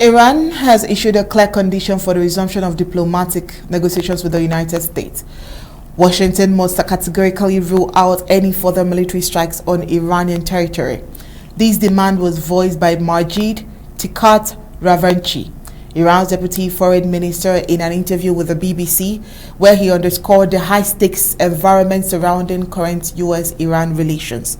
Iran has issued a clear condition for the resumption of diplomatic negotiations with the United States. Washington must categorically rule out any further military strikes on Iranian territory. This demand was voiced by Majid Tikat Ravanchi, Iran's deputy foreign minister, in an interview with the BBC, where he underscored the high-stakes environment surrounding current U.S.-Iran relations.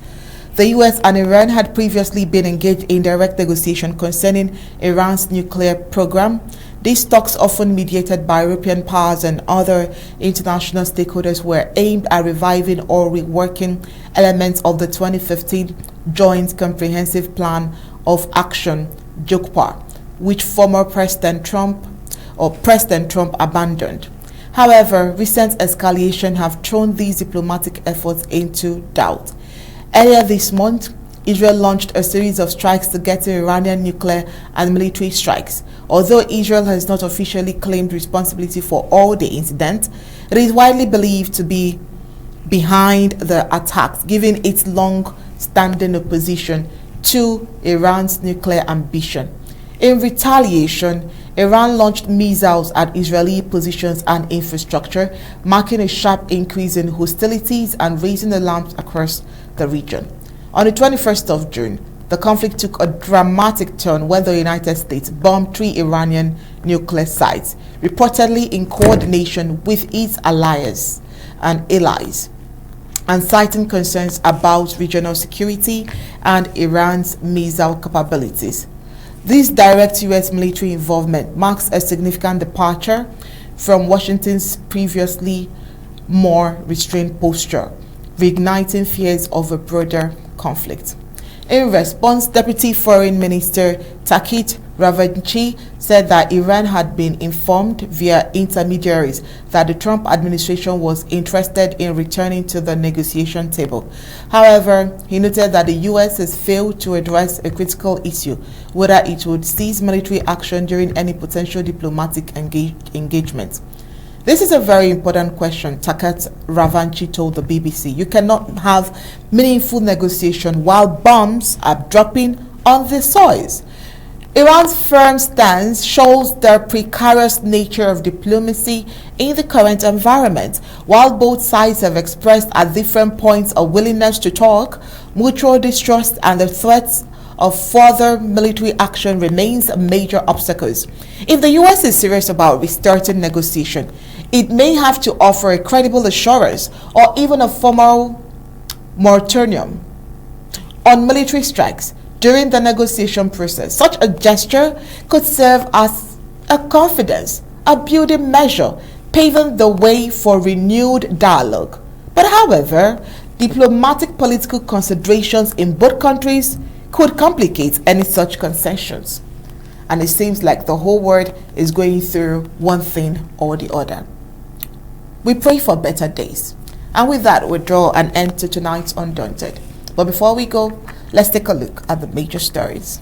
The U.S. and Iran had previously been engaged in direct negotiation concerning Iran's nuclear program. These talks, often mediated by European powers and other international stakeholders, were aimed at reviving or reworking elements of the 2015 Joint Comprehensive Plan of Action (JOCPA), which former President Trump abandoned. However, recent escalation have thrown these diplomatic efforts into doubt. Earlier this month, Israel launched a series of strikes targeting Iranian nuclear and military strikes. Although Israel has not officially claimed responsibility for all the incidents, it is widely believed to be behind the attacks, given its long-standing opposition to Iran's nuclear ambition. In retaliation, Iran launched missiles at Israeli positions and infrastructure, marking a sharp increase in hostilities and raising alarms across the region. On the 21st of June, the conflict took a dramatic turn when the United States bombed 3 Iranian nuclear sites, reportedly in coordination with its allies, and citing concerns about regional security and Iran's missile capabilities. This direct U.S. military involvement marks a significant departure from Washington's previously more restrained posture, reigniting fears of a broader conflict. In response, Deputy Foreign Minister Takit Ravanchi said that Iran had been informed via intermediaries that the Trump administration was interested in returning to the negotiation table. However, he noted that the U.S. has failed to address a critical issue, whether it would cease military action during any potential diplomatic engagement. This is a very important question, Takat Ravanchi told the BBC. You cannot have meaningful negotiation while bombs are dropping on the soils. Iran's firm stance shows the precarious nature of diplomacy in the current environment. While both sides have expressed at different points a willingness to talk, mutual distrust and the threats of further military action remains major obstacles. If the U.S. is serious about restarting negotiation, it may have to offer a credible assurance or even a formal moratorium on military strikes during the negotiation process. Such a gesture could serve as a confidence, a building measure, paving the way for renewed dialogue. But however, diplomatic political considerations in both countries could complicate any such concessions. And it seems like the whole world is going through one thing or the other. We pray for better days. And with that, we draw an end to tonight's Undaunted. But before we go, let's take a look at the major stories.